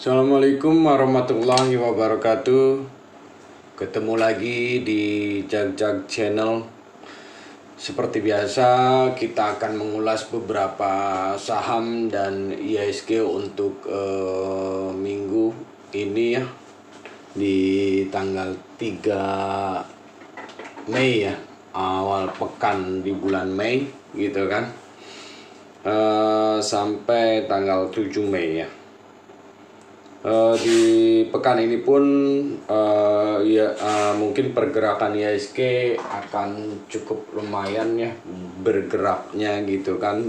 Assalamualaikum warahmatullahi wabarakatuh. Ketemu lagi di Jag Channel. Seperti biasa kita akan mengulas beberapa saham dan IHSG untuk minggu ini ya, di tanggal 3 Mei ya, awal pekan di bulan Mei gitu kan, sampai tanggal 7 Mei ya. Di pekan ini pun mungkin pergerakan IHSG akan cukup lumayan ya bergeraknya gitu kan,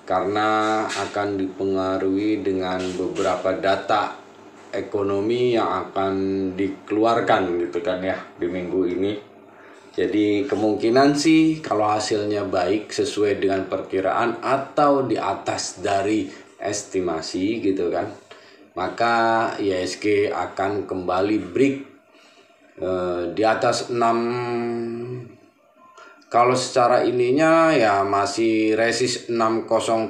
karena akan dipengaruhi dengan beberapa data ekonomi yang akan dikeluarkan gitu kan ya di minggu ini. Jadi kemungkinan sih kalau hasilnya baik sesuai dengan perkiraan atau di atas dari estimasi gitu kan, maka IHSG akan kembali break di atas 6. Kalau secara ininya ya masih resist 6030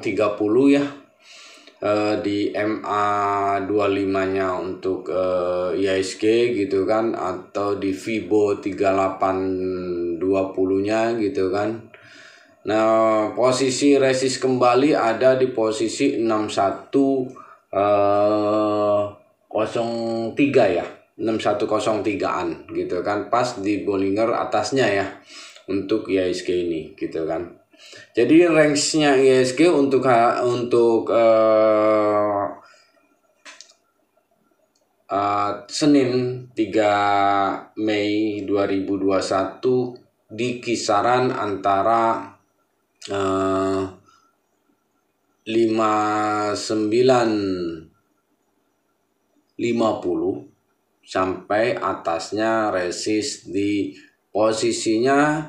ya, di MA25 nya untuk IHSG gitu kan, atau di Fibo 3820 nya gitu kan. Nah, posisi resist kembali ada di posisi 6103 ya, 6103-an gitu kan, pas di Bollinger atasnya ya untuk IHSG ini gitu kan. Jadi range-nya IHSG untuk Senin 3 Mei 2021 di kisaran antara 5950 sampai atasnya resist di posisinya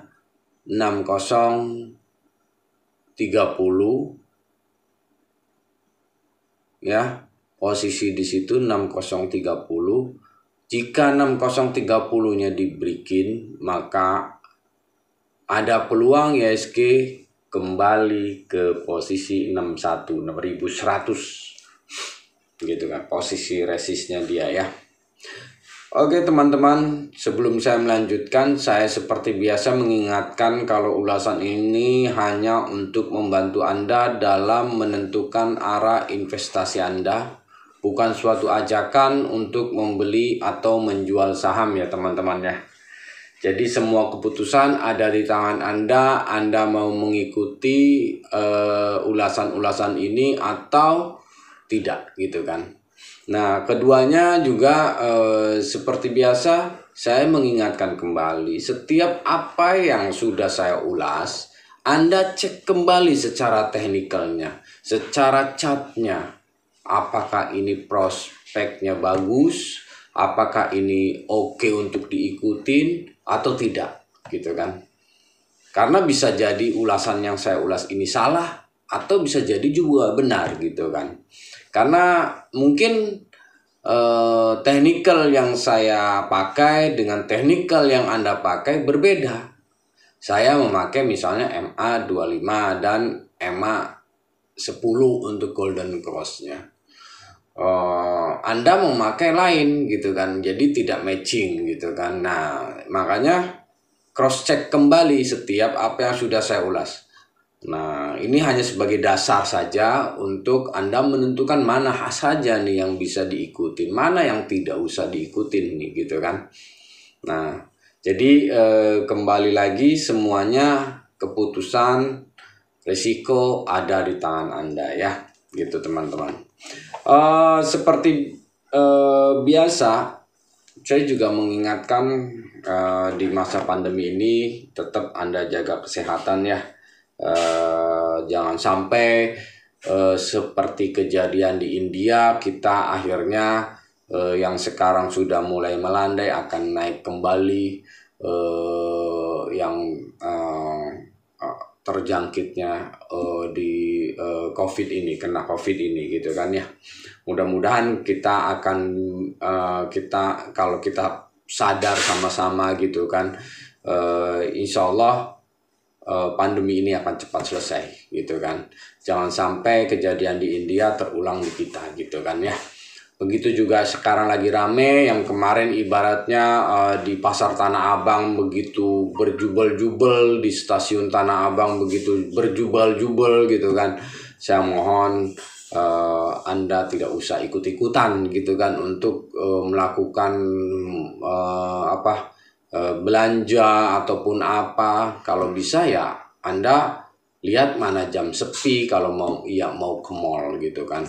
6030 ya, posisi di situ 6030. Jika 6030-nya dibreakin, maka ada peluang IHSG kembali ke posisi 6100 gitu kan, posisi resistnya dia ya. Oke teman-teman, sebelum saya melanjutkan, saya seperti biasa mengingatkan kalau ulasan ini hanya untuk membantu Anda dalam menentukan arah investasi Anda, bukan suatu ajakan untuk membeli atau menjual saham ya teman-teman ya. Jadi semua keputusan ada di tangan Anda. Anda mau mengikuti ulasan-ulasan ini atau tidak gitu kan. Nah, keduanya juga seperti biasa saya mengingatkan kembali, setiap apa yang sudah saya ulas, Anda cek kembali secara teknikalnya, secara chartnya, apakah ini prospeknya bagus, apakah ini oke untuk diikutin atau tidak gitu kan. Karena bisa jadi ulasan yang saya ulas ini salah atau bisa jadi juga benar gitu kan. Karena mungkin teknikal yang saya pakai dengan teknikal yang Anda pakai berbeda. Saya memakai misalnya MA25 dan MA10 untuk golden cross-nya. Anda memakai lain gitu kan, jadi tidak matching gitu kan. Nah, makanya cross check kembali setiap apa yang sudah saya ulas. Nah, ini hanya sebagai dasar saja untuk Anda menentukan mana saja nih yang bisa diikutin, mana yang tidak usah diikutin nih gitu kan. Nah, jadi kembali lagi semuanya keputusan risiko ada di tangan Anda ya, gitu teman-teman. Seperti biasa, saya juga mengingatkan di masa pandemi ini tetap Anda jaga kesehatan ya. Jangan sampai seperti kejadian di India, kita akhirnya yang sekarang sudah mulai melandai akan naik kembali, yang terjangkitnya di COVID ini, kena COVID ini gitu kan ya. Mudah-mudahan kita akan kalau kita sadar sama-sama gitu kan, insya Allah pandemi ini akan cepat selesai gitu kan. Jangan sampai kejadian di India terulang di kita gitu kan ya. Begitu juga sekarang lagi rame, yang kemarin ibaratnya di pasar Tanah Abang begitu berjubel-jubel, di stasiun Tanah Abang begitu berjubel-jubel gitu kan. Saya mohon Anda tidak usah ikut-ikutan gitu kan untuk melakukan belanja ataupun apa. Kalau bisa ya Anda lihat mana jam sepi kalau mau ke mall gitu kan.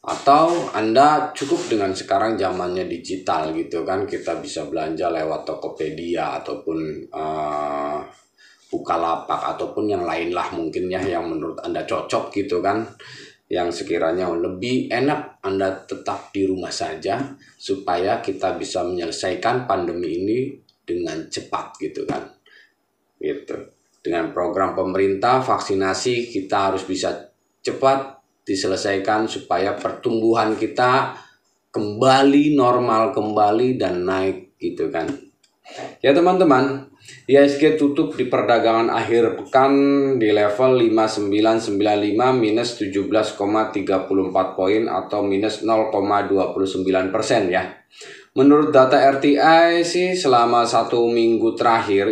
Atau Anda cukup dengan sekarang zamannya digital gitu kan, kita bisa belanja lewat Tokopedia ataupun Bukalapak ataupun yang lain lah mungkin ya, yang menurut Anda cocok gitu kan, yang sekiranya lebih enak Anda tetap di rumah saja supaya kita bisa menyelesaikan pandemi ini dengan cepat gitu kan. Gitu. Dengan program pemerintah vaksinasi kita harus bisa cepat diselesaikan supaya pertumbuhan kita kembali normal kembali dan naik gitu kan. Ya teman-teman, IHSG tutup di perdagangan akhir pekan di level 5995 minus 17,34 poin atau minus 0,29% ya. Menurut data RTI sih selama 1 minggu terakhir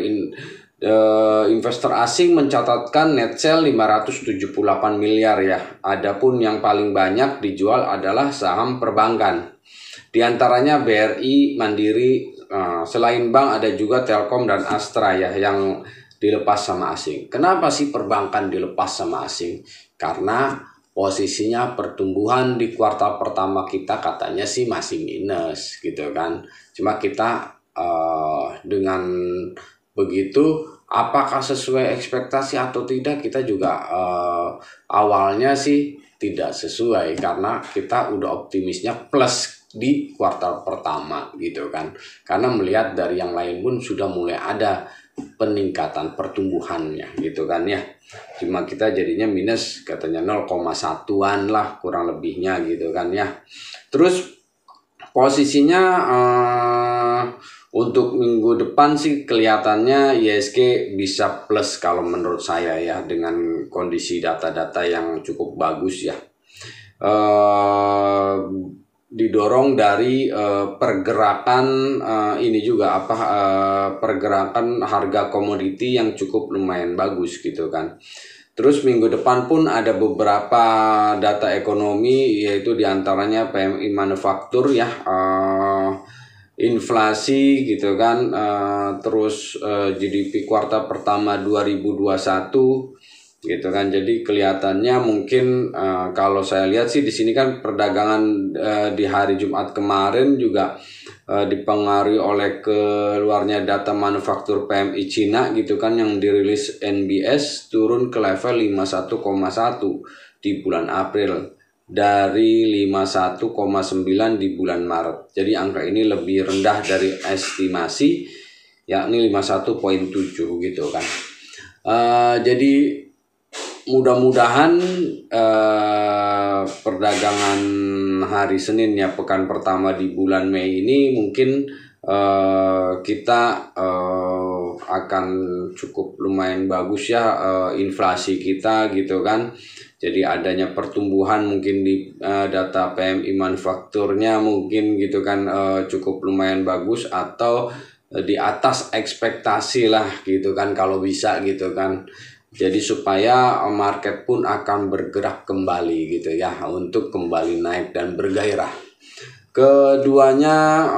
investor asing mencatatkan net sale 578 miliar ya. Adapun yang paling banyak dijual adalah saham perbankan. Di antaranya BRI, Mandiri, selain bank ada juga Telkom dan Astra ya yang dilepas sama asing. Kenapa sih perbankan dilepas sama asing? Karena posisinya pertumbuhan di kuartal pertama kita katanya sih masih minus gitu kan. Cuma kita dengan begitu apakah sesuai ekspektasi atau tidak, kita juga awalnya sih tidak sesuai karena kita udah optimisnya plus di kuartal pertama gitu kan, karena melihat dari yang lain pun sudah mulai ada peningkatan pertumbuhannya gitu kan ya. Cuma kita jadinya minus katanya 0,1-an lah kurang lebihnya gitu kan ya. Terus posisinya untuk minggu depan sih kelihatannya IHSG bisa plus kalau menurut saya ya, dengan kondisi data-data yang cukup bagus ya. Didorong dari pergerakan ini juga pergerakan harga komoditi yang cukup lumayan bagus gitu kan. Terus minggu depan pun ada beberapa data ekonomi, yaitu diantaranya PMI manufaktur ya, inflasi gitu kan, terus GDP kuartal pertama 2021 gitu kan. Jadi kelihatannya mungkin kalau saya lihat sih di sini kan perdagangan di hari Jumat kemarin juga dipengaruhi oleh keluarnya data manufaktur PMI Cina gitu kan, yang dirilis NBS turun ke level 51,1 di bulan April dari 51,9 di bulan Maret. Jadi angka ini lebih rendah dari estimasi, yakni 51,7 gitu kan. Jadi mudah-mudahan perdagangan hari Senin ya, pekan pertama di bulan Mei ini mungkin kita akan cukup lumayan bagus ya inflasi kita gitu kan. Jadi adanya pertumbuhan mungkin di data PMI manufakturnya mungkin gitu kan cukup lumayan bagus atau di atas ekspektasi lah gitu kan kalau bisa gitu kan. Jadi supaya market pun akan bergerak kembali gitu ya, untuk kembali naik dan bergairah. Keduanya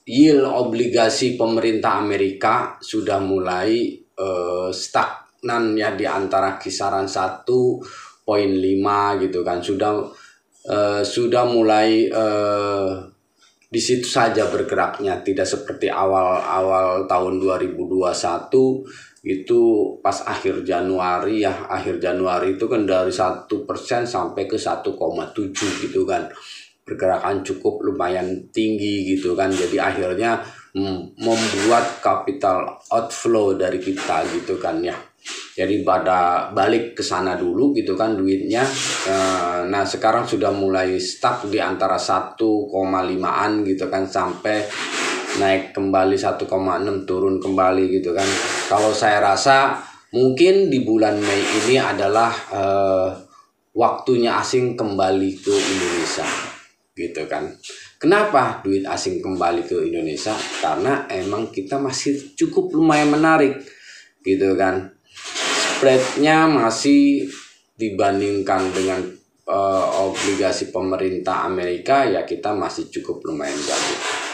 yield obligasi pemerintah Amerika sudah mulai stagnan ya, di antara kisaran 1,5 gitu kan, sudah mulai di situ saja bergeraknya, tidak seperti awal tahun 2021 itu pas akhir Januari ya, akhir Januari itu kan dari 1% sampai ke 1,7 gitu kan, pergerakan cukup lumayan tinggi gitu kan. Jadi akhirnya membuat capital outflow dari kita gitu kan ya. Jadi pada balik ke sana dulu gitu kan duitnya. Nah sekarang sudah mulai stuck di antara 1,5-an gitu kan, sampai naik kembali 1,6, turun kembali gitu kan. Kalau saya rasa mungkin di bulan Mei ini adalah waktunya asing kembali ke Indonesia gitu kan. Kenapa duit asing kembali ke Indonesia? Karena emang kita masih cukup lumayan menarik gitu kan. Spreadnya masih dibandingkan dengan obligasi pemerintah Amerika, ya kita masih cukup lumayan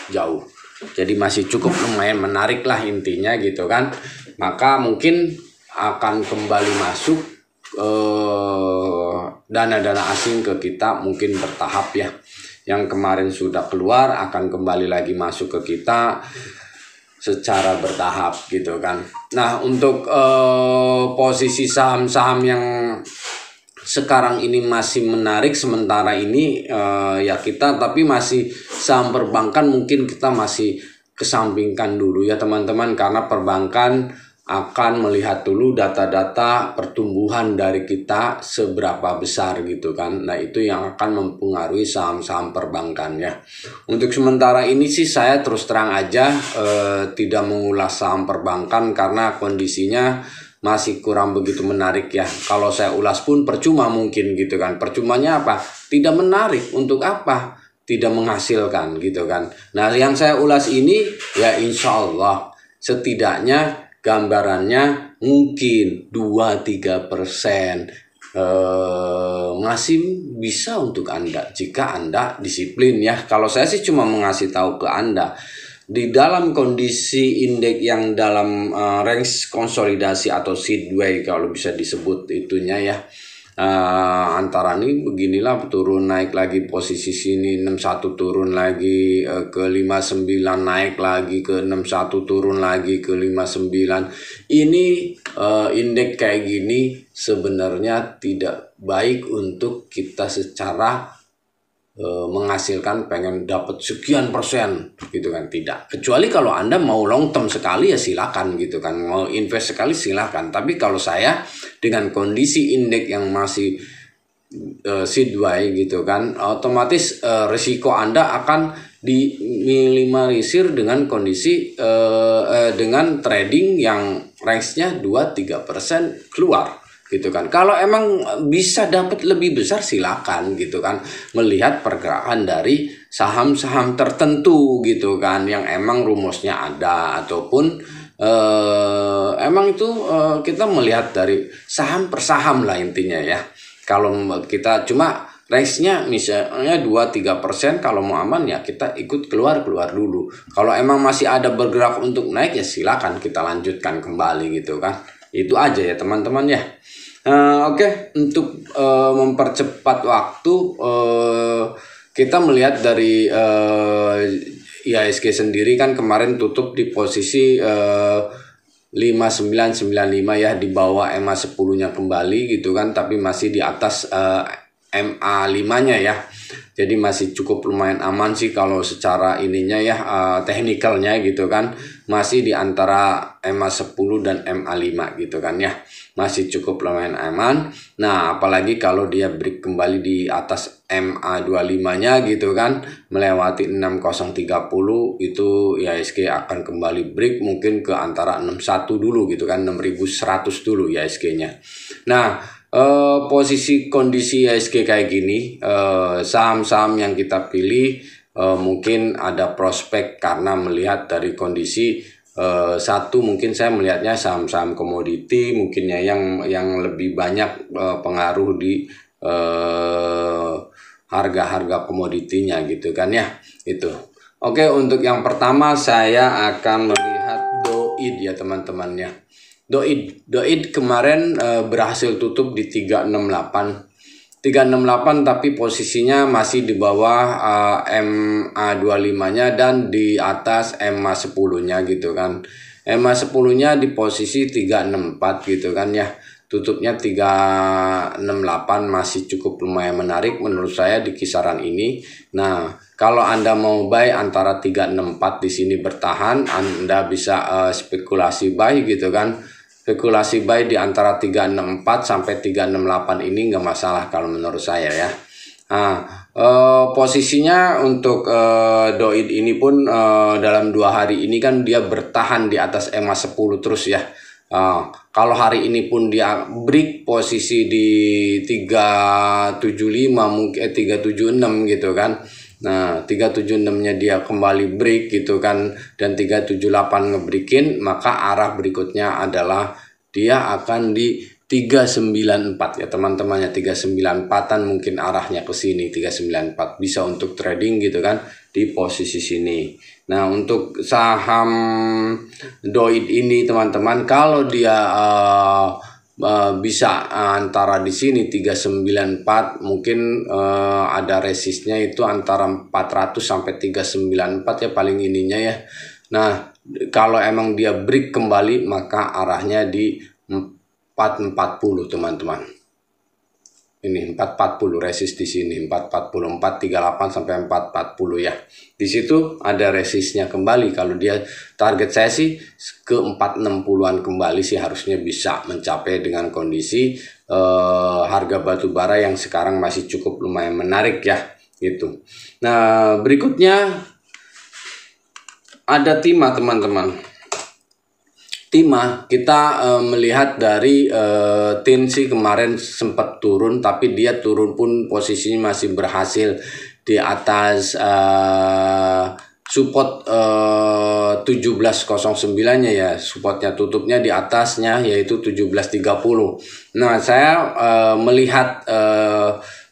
jauh. Jadi masih cukup lumayan menarik lah intinya gitu kan. Maka mungkin akan kembali masuk dana-dana asing ke kita, mungkin bertahap ya. Yang kemarin sudah keluar akan kembali lagi masuk ke kita secara bertahap gitu kan. Nah, untuk posisi saham-saham yang sekarang ini masih menarik sementara ini ya kita, tapi masih saham perbankan mungkin kita masih kesampingkan dulu ya teman-teman, karena perbankan akan melihat dulu data-data pertumbuhan dari kita seberapa besar gitu kan. Nah, itu yang akan mempengaruhi saham-saham perbankan ya. Untuk sementara ini sih saya terus terang aja tidak mengulas saham perbankan karena kondisinya masih kurang begitu menarik ya. Kalau saya ulas pun percuma mungkin gitu kan. Percumanya apa? Tidak menarik. Untuk apa? Tidak menghasilkan gitu kan. Nah, yang saya ulas ini ya insya Allah setidaknya gambarannya mungkin 2-3% masih bisa untuk Anda jika Anda disiplin ya. Kalau saya sih cuma mengasih tahu ke Anda di dalam kondisi indeks yang dalam range konsolidasi atau sideways kalau bisa disebut itunya ya. Antara ini beginilah, turun naik lagi posisi sini 61, turun lagi ke 59, naik lagi ke 61, turun lagi ke 59. Ini indeks kayak gini sebenarnya tidak baik untuk kita secara menghasilkan pengen dapat sekian persen gitu kan, tidak. Kecuali kalau Anda mau long term sekali ya silakan gitu kan, mau invest sekali silakan. Tapi kalau saya dengan kondisi indeks yang masih sideways gitu kan, otomatis risiko Anda akan diminimalisir dengan kondisi dengan trading yang range-nya 2-3% keluar gitu kan. Kalau emang bisa dapat lebih besar silakan gitu kan, melihat pergerakan dari saham-saham tertentu gitu kan yang emang rumusnya ada, ataupun emang itu kita melihat dari saham per saham lah intinya ya. Kalau kita cuma range-nya misalnya 2-3%, kalau mau aman ya kita ikut keluar dulu. Kalau emang masih ada bergerak untuk naik ya silakan kita lanjutkan kembali gitu kan. Itu aja ya teman-teman ya. Oke. Untuk mempercepat waktu, kita melihat dari IHSG sendiri kan kemarin tutup di posisi 5995 ya, di bawah EMA 10-nya kembali gitu kan, tapi masih di atas MA 5-nya ya. Jadi masih cukup lumayan aman sih kalau secara ininya ya, teknikalnya gitu kan, masih di antara MA 10 dan MA 5 gitu kan ya. Masih cukup lumayan aman. Nah, apalagi kalau dia break kembali di atas MA 25-nya gitu kan, melewati 6030, itu IHSG akan kembali break mungkin ke antara 61 dulu gitu kan, 6100 dulu IHSG-nya. Nah, posisi kondisi IHSG kayak gini, saham-saham yang kita pilih mungkin ada prospek karena melihat dari kondisi satu, mungkin saya melihatnya saham-saham komoditi mungkinnya yang lebih banyak pengaruh di harga-harga komoditinya gitu kan ya. Itu. Oke, untuk yang pertama saya akan melihat DOID ya teman-teman ya. DOID kemarin berhasil tutup di 368 tapi posisinya masih di bawah MA25-nya dan di atas MA10-nya gitu kan. MA10-nya di posisi 364 gitu kan ya. Tutupnya 368, masih cukup lumayan menarik menurut saya di kisaran ini. Nah, kalau Anda mau buy antara 364 di sini bertahan, Anda bisa spekulasi buy gitu kan. Spekulasi buy di antara 364 sampai 368 ini nggak masalah kalau menurut saya ya. Nah, posisinya untuk DOID ini pun dalam 2 hari ini kan dia bertahan di atas EMA 10 terus ya. Kalau hari ini pun dia break posisi di 375 mungkin 376 gitu kan. Nah, 376-nya dia kembali break gitu kan, dan 378 ngebreakin, maka arah berikutnya adalah dia akan di 394 ya teman-temannya. 394-an mungkin arahnya ke sini, 394 bisa untuk trading gitu kan di posisi sini. Nah, untuk saham DOID ini teman-teman, kalau dia bisa antara di sini 394, mungkin ada resistnya itu antara 400 sampai 394 ya paling ininya ya. Nah, kalau emang dia break kembali maka arahnya di 440 teman-teman. Ini 440 resist di sini, 440, 438 sampai 440 ya. Di situ ada resistnya kembali. Kalau dia target saya sih ke 460-an kembali sih harusnya bisa mencapai dengan kondisi harga batu bara yang sekarang masih cukup lumayan menarik ya gitu. Nah, berikutnya ada timah teman-teman. Timah kita melihat dari Tinsi kemarin sempat turun, tapi dia turun pun posisinya masih berhasil di atas support 1709-nya ya, supportnya tutupnya di atasnya yaitu 1730. Nah, saya melihat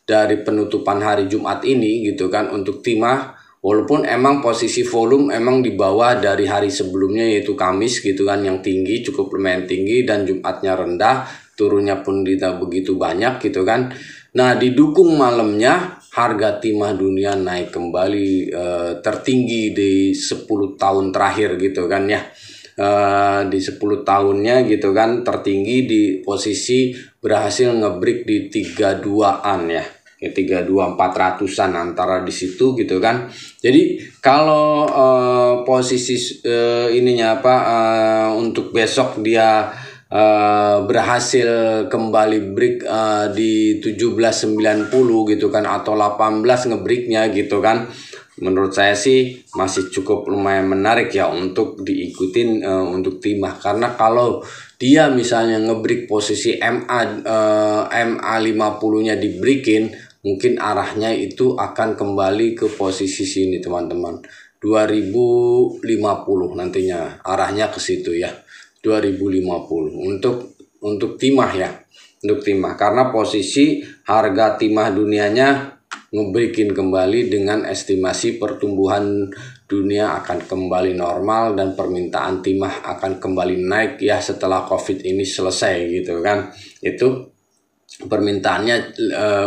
dari penutupan hari Jumat ini gitu kan untuk timah, walaupun emang posisi volume emang di bawah dari hari sebelumnya yaitu Kamis gitu kan, yang tinggi, cukup lumayan tinggi, dan Jumatnya rendah, turunnya pun tidak begitu banyak gitu kan. Nah, didukung malamnya harga timah dunia naik kembali tertinggi di 10 tahun terakhir gitu kan ya. Di 10 tahunnya gitu kan tertinggi, di posisi berhasil ngebreak di 32-an ya. 32-400-an antara di situ gitu kan. Jadi kalau posisi ininya untuk besok dia berhasil kembali break di 1790 gitu kan, atau 18 ngebreaknya gitu kan, menurut saya sih masih cukup lumayan menarik ya untuk diikutin untuk timah. Karena kalau dia misalnya ngebreak posisi MA 50-nya di breakin, mungkin arahnya itu akan kembali ke posisi sini teman-teman, 2050 nantinya arahnya ke situ ya, 2050 untuk timah ya, untuk timah. Karena posisi harga timah dunianya ngebreakin kembali dengan estimasi pertumbuhan dunia akan kembali normal dan permintaan timah akan kembali naik ya setelah COVID ini selesai gitu kan. Itu permintaannya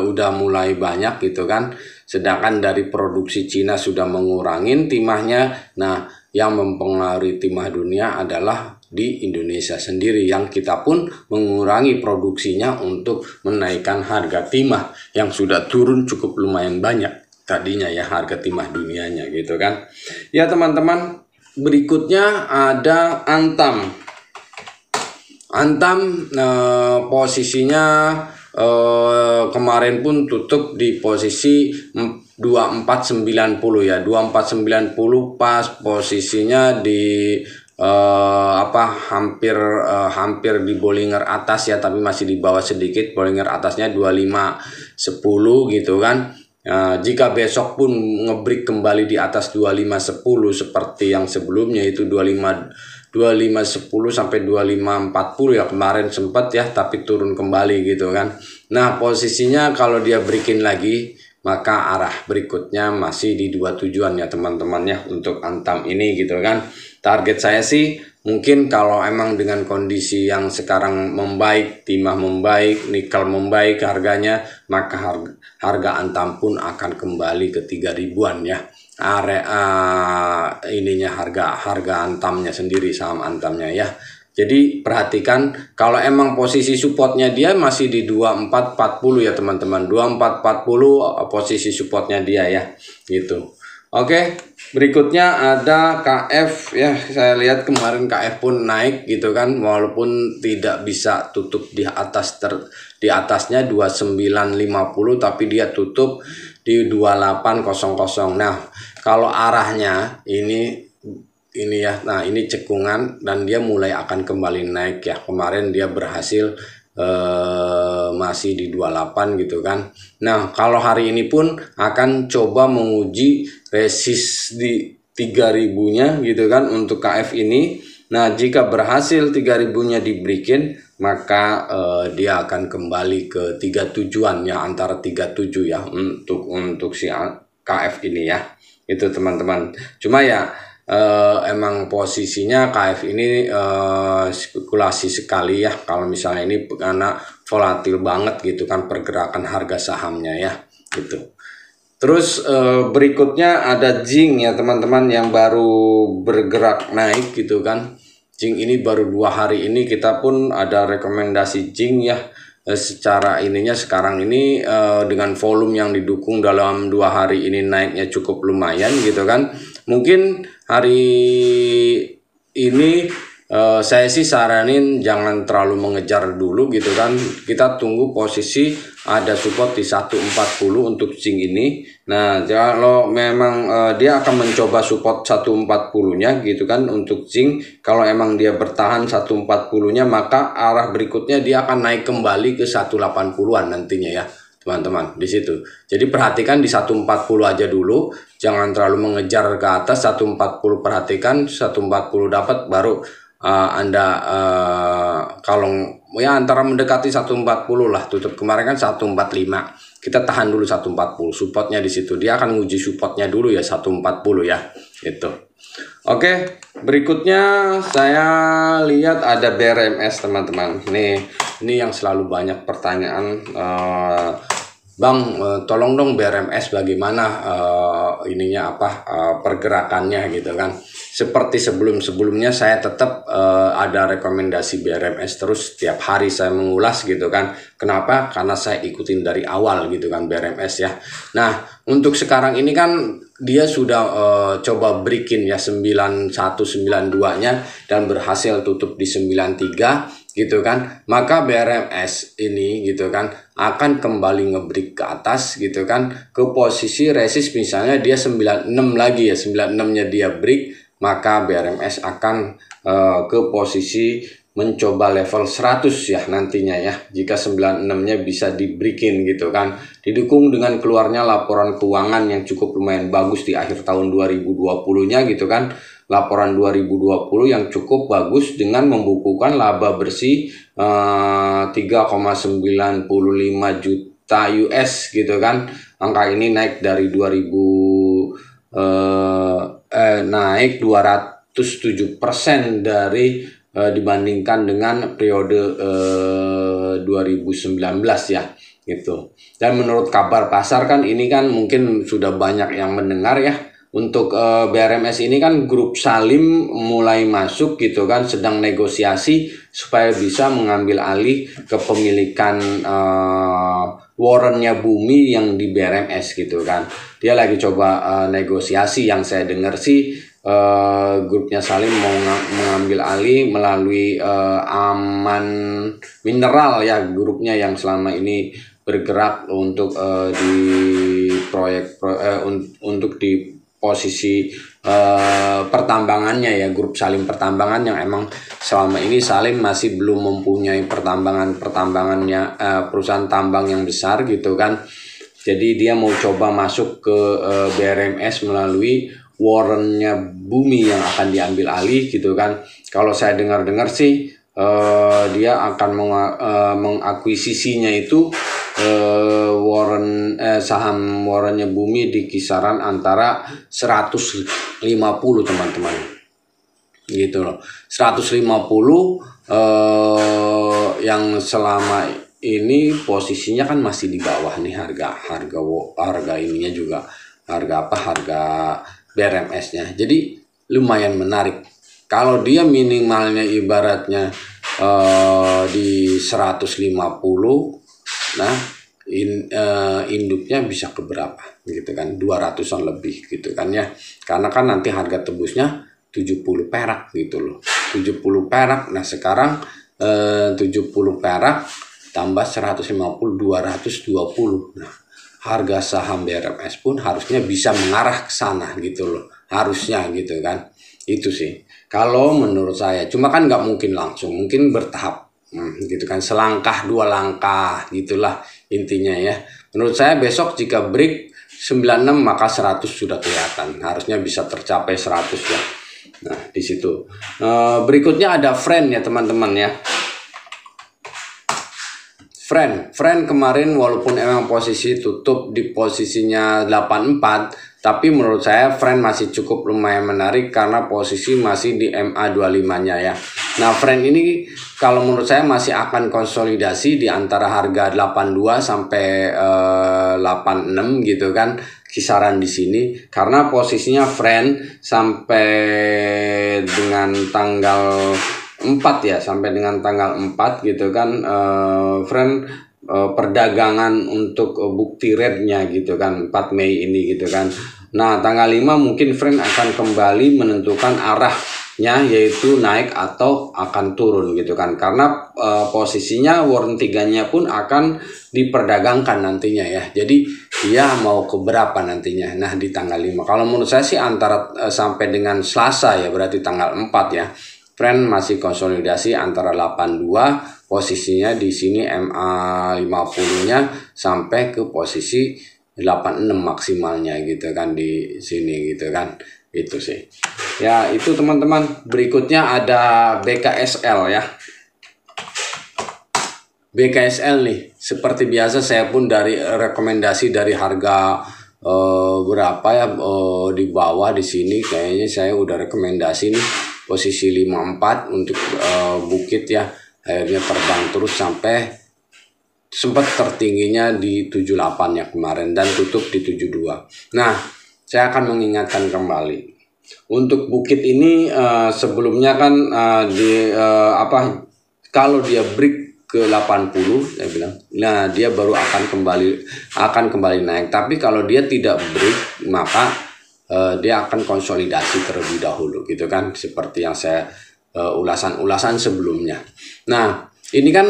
udah mulai banyak gitu kan, sedangkan dari produksi Cina sudah mengurangin timahnya. Nah, yang mempengaruhi timah dunia adalah di Indonesia sendiri, yang kita pun mengurangi produksinya untuk menaikkan harga timah yang sudah turun cukup lumayan banyak tadinya ya harga timah dunianya gitu kan ya teman-teman. Berikutnya ada Antam. Posisinya kemarin pun tutup di posisi 2490 ya, 2490 pas posisinya di hampir di Bollinger atas ya, tapi masih di bawah sedikit. Bollinger atasnya 2510 gitu kan. Jika besok pun ngebreak kembali di atas 2510 seperti yang sebelumnya itu 2510 sampai 2540 ya kemarin sempat ya, tapi turun kembali gitu kan. Nah, posisinya kalau dia breaking lagi maka arah berikutnya masih di 27-an ya teman-teman ya untuk Antam ini gitu kan. Target saya sih mungkin kalau emang dengan kondisi yang sekarang membaik, timah membaik, nikel membaik harganya, maka harga Antam pun akan kembali ke 3000-an ya. Ininya harga Antamnya sendiri, saham Antamnya ya. Jadi perhatikan kalau emang posisi supportnya dia masih di 2440 ya teman-teman, 2440 posisi supportnya dia ya gitu. Oke, berikutnya ada KF ya. Saya lihat kemarin KF pun naik gitu kan, walaupun tidak bisa tutup di atasnya 2950, tapi dia tutup di 2800. Nah, kalau arahnya ini ini ya. Nah, ini cekungan dan dia mulai akan kembali naik ya. Kemarin dia berhasil masih di 28 gitu kan. Nah, kalau hari ini pun akan coba menguji resist di 3000-nya gitu kan untuk KF ini. Nah, jika berhasil 3000-nya dibreakin, maka dia akan kembali ke 37-an ya, antara 37 ya untuk si KF ini ya. Itu teman-teman. Cuma ya emang posisinya KF ini spekulasi sekali ya, kalau misalnya ini karena volatil banget gitu kan pergerakan harga sahamnya ya gitu. Terus berikutnya ada Zing ya teman-teman, yang baru bergerak naik gitu kan. Zing ini baru 2 hari ini kita pun ada rekomendasi Zing ya. Secara ininya sekarang ini dengan volume yang didukung dalam 2 hari ini naiknya cukup lumayan gitu kan. Mungkin hari ini saya sih saranin jangan terlalu mengejar dulu gitu kan. Kita tunggu posisi ada support di 140 untuk Zing ini. Nah, kalau memang dia akan mencoba support 140-nya gitu kan untuk Zing. Kalau emang dia bertahan 140-nya, maka arah berikutnya dia akan naik kembali ke 180-an nantinya ya teman-teman di situ. Jadi perhatikan di 140 aja dulu, jangan terlalu mengejar ke atas. 140 perhatikan, 140 dapat baru Anda kalau ya antara mendekati 140 lah tutup. Kemarin kan 145. Kita tahan dulu 140, supportnya di situ. Dia akan uji supportnya dulu ya 140 ya. Itu. Oke, berikutnya saya lihat ada BRMS teman-teman. Ini yang selalu banyak pertanyaan, Bang, tolong dong BRMS bagaimana ininya apa pergerakannya gitu kan. Seperti sebelum-sebelumnya saya tetap ada rekomendasi BRMS terus, setiap hari saya mengulas gitu kan. Kenapa? Karena saya ikutin dari awal gitu kan BRMS ya. Nah, untuk sekarang ini kan dia sudah coba breaking ya 9192-nya dan berhasil tutup di 93 gitu kan. Maka BRMS ini gitu kan akan kembali ngebreak ke atas gitu kan, ke posisi resist misalnya dia 96 lagi ya, 96-nya dia break, maka BRMS akan ke posisi mencoba level 100 ya nantinya ya, jika 96-nya bisa di breaking gitu kan, didukung dengan keluarnya laporan keuangan yang cukup lumayan bagus di akhir tahun 2020-nya gitu kan. Laporan 2020 yang cukup bagus dengan membukukan laba bersih 3,95 juta US gitu kan. Angka ini naik dari 207% dari dibandingkan dengan periode 2019 ya gitu. Dan menurut kabar pasar kan ini kan mungkin sudah banyak yang mendengar ya. Untuk BRMS ini kan grup Salim mulai masuk gitu kan, sedang negosiasi supaya bisa mengambil alih kepemilikan warrantnya Bumi yang di BRMS gitu kan. Dia lagi coba negosiasi, yang saya dengar sih grupnya Salim mau mengambil alih melalui Aman Mineral ya, grupnya yang selama ini bergerak untuk di proyek untuk di posisi pertambangannya ya, grup Salim Pertambangan, yang emang selama ini Salim masih belum mempunyai pertambangannya perusahaan tambang yang besar gitu kan. Jadi dia mau coba masuk ke BRMS melalui warrantnya Bumi yang akan diambil alih gitu kan. Kalau saya dengar sih dia akan mengakuisisinya itu saham warrantnya Bumi di kisaran antara 150 teman-teman gitu loh. 150 yang selama ini posisinya kan masih di bawah nih harga ininya juga, harga BRMS-nya. Jadi lumayan menarik kalau dia minimalnya ibaratnya di 150. Nah, induknya bisa ke berapa gitu kan, 200-an lebih gitu kan ya, karena kan nanti harga tebusnya 70 perak gitu loh, 70 perak. Nah sekarang 70 perak tambah 150, 220. Nah harga saham BRMS pun harusnya bisa mengarah ke sana gitu loh, harusnya gitu kan. Itu sih. Kalau menurut saya, cuma kan nggak mungkin langsung, mungkin bertahap. Gitu kan, selangkah dua langkah gitulah intinya ya. Menurut saya besok jika break 96 maka 100 sudah kelihatan. Harusnya bisa tercapai 100 ya. Nah, di situ. Berikutnya ada friend ya teman-teman ya. Friend kemarin walaupun emang posisi tutup di posisinya 84, tapi menurut saya Friend masih cukup lumayan menarik karena posisi masih di MA25-nya ya. Nah, Friend ini kalau menurut saya masih akan konsolidasi di antara harga 82 sampai 86 gitu kan, kisaran di sini karena posisinya Friend sampai dengan tanggal 4 ya, sampai dengan tanggal 4 gitu kan, friend, perdagangan untuk bukti rednya gitu kan 4 Mei ini gitu kan. Nah, tanggal 5 mungkin friend akan kembali menentukan arahnya, yaitu naik atau akan turun gitu kan, karena posisinya warrant 3-nya pun akan diperdagangkan nantinya ya. Jadi dia mau ke berapa nantinya. Nah, di tanggal 5 kalau menurut saya sih antara sampai dengan Selasa ya, berarti tanggal 4 ya. Friend masih konsolidasi antara 82, posisinya di sini MA50-nya sampai ke posisi 86 maksimalnya gitu kan di sini gitu kan. Itu sih. Ya, itu teman-teman. Berikutnya ada BKSL ya. BKSL nih, seperti biasa saya pun dari rekomendasi dari harga berapa ya, di bawah di sini kayaknya saya udah rekomendasi nih posisi 54 untuk Bukit ya, akhirnya terbang terus sampai sempat tertingginya di 78 ya kemarin dan tutup di 72. Nah, saya akan mengingatkan kembali untuk Bukit ini, sebelumnya kan kalau dia break ke 80 saya bilang, nah dia baru akan kembali naik. Tapi kalau dia tidak break maka dia akan konsolidasi terlebih dahulu gitu kan, seperti yang saya ulasan sebelumnya. Nah, ini kan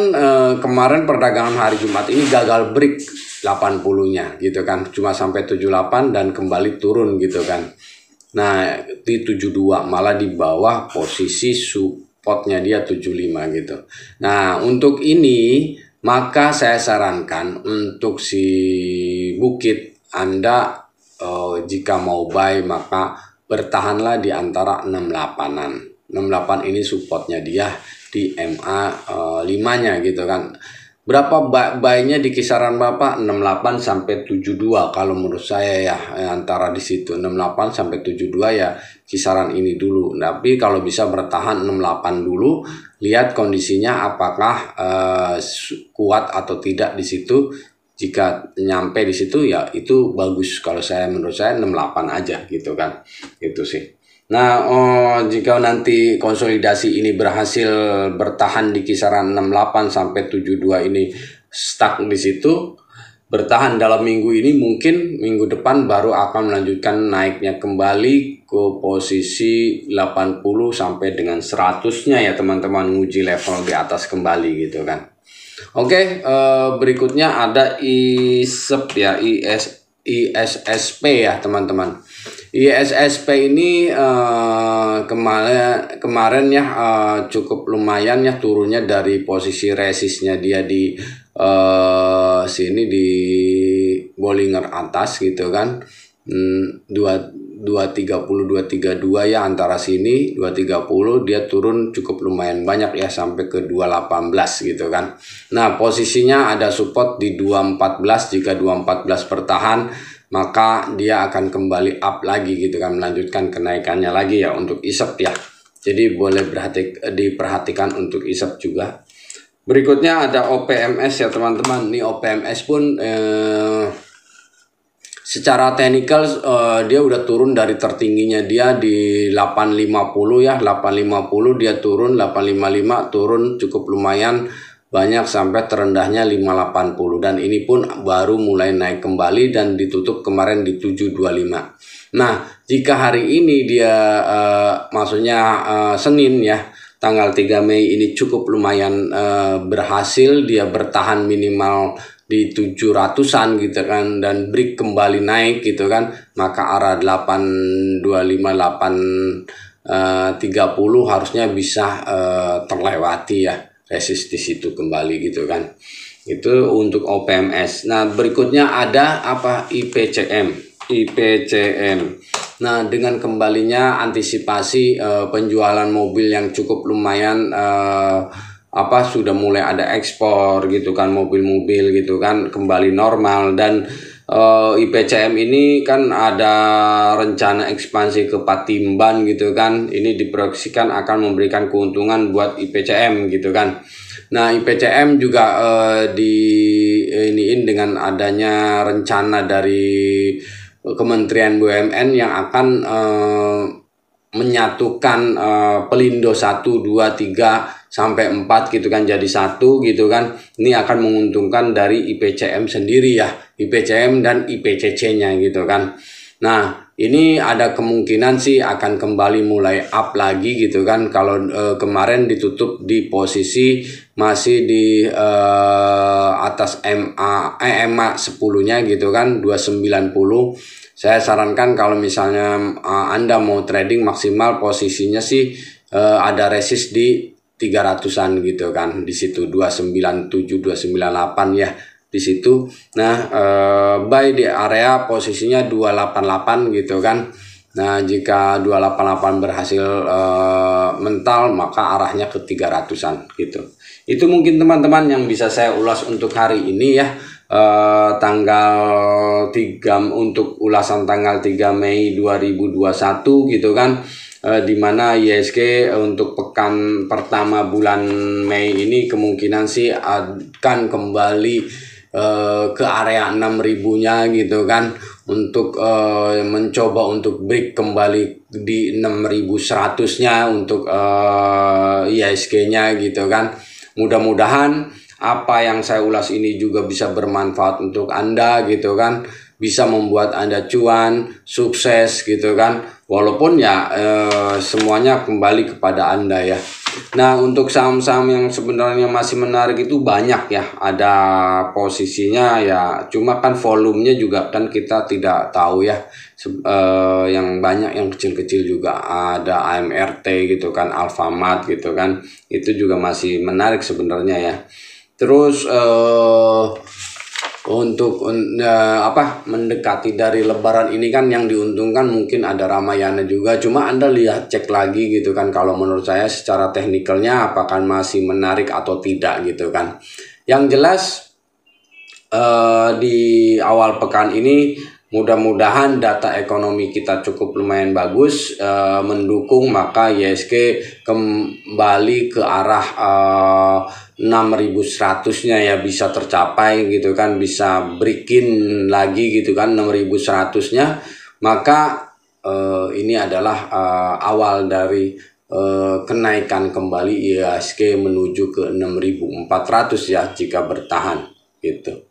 kemarin perdagangan hari Jumat ini gagal break 80-nya gitu kan, cuma sampai 78 dan kembali turun gitu kan. Nah, di 72 malah di bawah posisi supportnya dia 75 gitu. Nah, untuk ini maka saya sarankan untuk si Bukit Anda, jika mau buy maka bertahanlah di antara 68-an. 68 ini supportnya dia di MA 5-nya gitu kan. Berapa buy-nya di kisaran Bapak? 68 sampai 72 kalau menurut saya ya, antara di situ 68 sampai 72 ya, kisaran ini dulu. Tapi kalau bisa bertahan 68 dulu, lihat kondisinya apakah kuat atau tidak di situ. Jika nyampe di situ ya itu bagus, kalau menurut saya 68 aja gitu kan. Itu sih. Nah, jika nanti konsolidasi ini berhasil bertahan di kisaran 68 sampai 72 ini stuck di situ, bertahan dalam minggu ini, mungkin minggu depan baru akan melanjutkan naiknya kembali ke posisi 80 sampai dengan 100-nya ya teman-teman, nguji level di atas kembali gitu kan. Oke, berikutnya ada ISEP ya, ISSP ya teman-teman. ISSP ini kemarin ya cukup lumayan ya turunnya dari posisi resistnya dia di sini di Bollinger atas gitu kan. 230 232 ya, antara sini 230 dia turun cukup lumayan banyak ya sampai ke 218 gitu kan. Nah, posisinya ada support di 214, jika 214 bertahan maka dia akan kembali up lagi gitu kan, melanjutkan kenaikannya lagi ya untuk ISEP ya. Jadi boleh diperhatikan untuk ISEP juga. Berikutnya ada OPMS ya teman-teman. Ini OPMS pun secara teknikal dia udah turun dari tertingginya dia di 850 ya, 850 dia turun, 855 turun cukup lumayan banyak sampai terendahnya 580, dan ini pun baru mulai naik kembali dan ditutup kemarin di 725. Nah, jika hari ini dia maksudnya Senin ya, tanggal 3 Mei ini cukup lumayan berhasil dia bertahan minimal di 700-an gitu kan, dan break kembali naik gitu kan, maka arah 825 30 harusnya bisa terlewati ya, resist di situ kembali gitu kan. Itu untuk OPMS. Nah, berikutnya ada apa? IPCM. Nah, dengan kembalinya antisipasi penjualan mobil yang cukup lumayan, sudah mulai ada ekspor gitu kan, mobil-mobil gitu kan kembali normal. Dan IPCM ini kan ada rencana ekspansi ke Patimban gitu kan. Ini diproyeksikan akan memberikan keuntungan buat IPCM gitu kan. Nah, IPCM juga iniin dengan adanya rencana dari Kementerian BUMN yang akan menyatukan Pelindo 1, 2, 3 sampai 4 gitu kan jadi satu gitu kan. Ini akan menguntungkan dari IPCM sendiri ya, IPCM dan IPCC-nya gitu kan. Nah, ini ada kemungkinan sih akan kembali mulai up lagi gitu kan. Kalau kemarin ditutup di posisi masih di atas EMA 10-nya gitu kan, 290. Saya sarankan kalau misalnya Anda mau trading maksimal posisinya sih ada resist di 300-an gitu kan. Di situ 297, 298 ya di situ. Nah, buy di area posisinya 288 gitu kan. Nah, jika 288 berhasil mental, maka arahnya ke 300-an gitu. Itu mungkin teman-teman yang bisa saya ulas untuk hari ini ya. Tanggal 3 untuk ulasan tanggal 3 Mei 2021 gitu kan. Di mana IHSG untuk pekan pertama bulan Mei ini kemungkinan sih akan kembali ke area 6.000-nya gitu kan, untuk mencoba untuk break kembali di 6.100-nya untuk IHSG-nya gitu kan. Mudah-mudahan apa yang saya ulas ini juga bisa bermanfaat untuk Anda gitu kan, bisa membuat Anda cuan, sukses gitu kan. Walaupun ya semuanya kembali kepada Anda ya. Nah, untuk saham-saham yang sebenarnya masih menarik itu banyak ya. Ada posisinya ya, cuma kan volumenya juga kan kita tidak tahu ya. Yang banyak yang kecil-kecil juga ada AMRT gitu kan, Alfamart gitu kan. Itu juga masih menarik sebenarnya ya. Terus untuk mendekati dari Lebaran ini kan yang diuntungkan mungkin ada Ramayana juga. Cuma Anda lihat cek lagi gitu kan, kalau menurut saya secara teknikalnya apakah masih menarik atau tidak gitu kan. Yang jelas di awal pekan ini mudah-mudahan data ekonomi kita cukup lumayan bagus, mendukung, maka IHSG kembali ke arah 6.100-nya ya bisa tercapai gitu kan, bisa breaking lagi gitu kan 6.100-nya. Maka ini adalah awal dari kenaikan kembali IHSG menuju ke 6.400 ya jika bertahan gitu.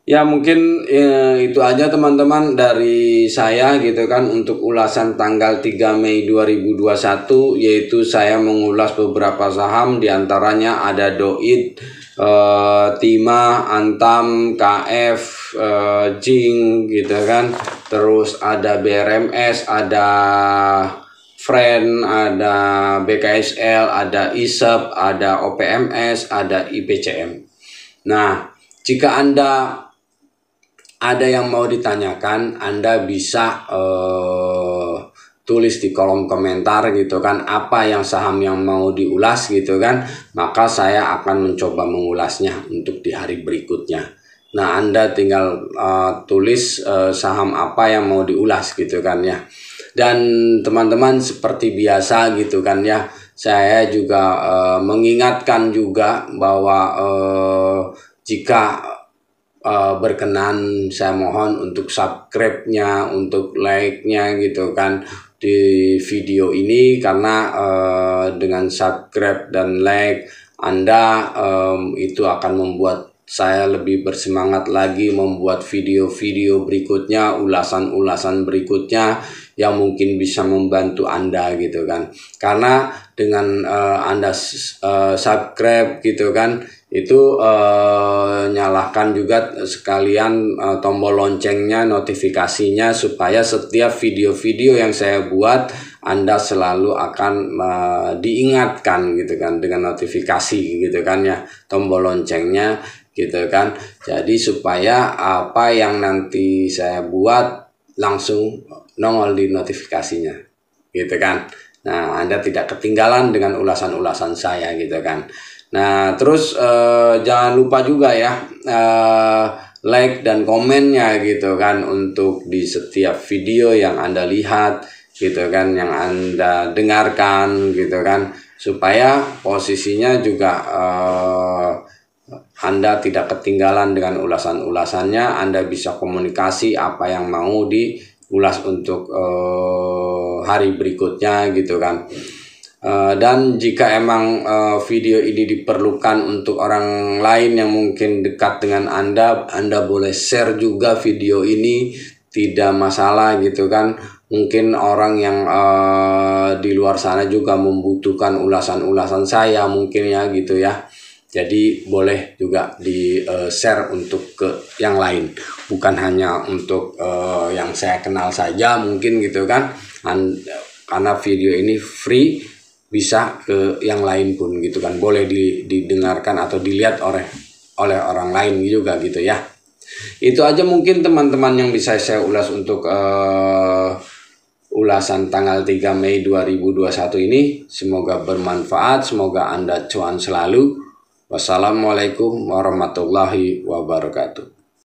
Ya mungkin itu aja teman-teman dari saya gitu kan untuk ulasan tanggal 3 Mei 2021, yaitu saya mengulas beberapa saham, diantaranya ada Doit, Tima, Antam, KF, Jing gitu kan. Terus ada BRMS, ada Friend, ada BKSL, ada ISEP, ada OPMS, ada IPCM. Nah, jika Anda ada yang mau ditanyakan, Anda bisa tulis di kolom komentar gitu kan, apa yang saham yang mau diulas gitu kan, maka saya akan mencoba mengulasnya untuk di hari berikutnya. Nah, Anda tinggal tulis saham apa yang mau diulas gitu kan ya. Dan teman-teman seperti biasa gitu kan ya, saya juga mengingatkan juga bahwa jika berkenan, saya mohon untuk subscribe-nya, untuk like-nya gitu kan di video ini, karena dengan subscribe dan like Anda itu akan membuat saya lebih bersemangat lagi membuat video-video berikutnya, ulasan-ulasan berikutnya yang mungkin bisa membantu Anda gitu kan. Karena dengan Anda subscribe gitu kan, itu nyalakan juga sekalian tombol loncengnya, notifikasinya, supaya setiap video-video yang saya buat Anda selalu akan diingatkan gitu kan dengan notifikasi gitu kan ya, tombol loncengnya gitu kan. Jadi supaya apa yang nanti saya buat langsung nongol di notifikasinya gitu kan. Nah, Anda tidak ketinggalan dengan ulasan-ulasan saya gitu kan. Nah, terus jangan lupa juga ya like dan komennya gitu kan untuk di setiap video yang Anda lihat gitu kan, yang Anda dengarkan gitu kan, supaya posisinya juga Anda tidak ketinggalan dengan ulasan-ulasannya. Anda bisa komunikasi apa yang mau diulas untuk hari berikutnya gitu kan. Dan jika emang video ini diperlukan untuk orang lain yang mungkin dekat dengan Anda boleh share juga video ini, tidak masalah gitu kan. Mungkin orang yang di luar sana juga membutuhkan ulasan-ulasan saya mungkin ya gitu ya. Jadi boleh juga di share untuk ke yang lain, bukan hanya untuk yang saya kenal saja mungkin gitu kan. Karena video ini free, bisa ke yang lain pun gitu kan, boleh didengarkan atau dilihat oleh orang lain juga gitu ya. Itu aja mungkin teman-teman yang bisa saya ulas untuk ulasan tanggal 3 Mei 2021 ini. Semoga bermanfaat, semoga Anda cuan selalu. Wassalamualaikum warahmatullahi wabarakatuh.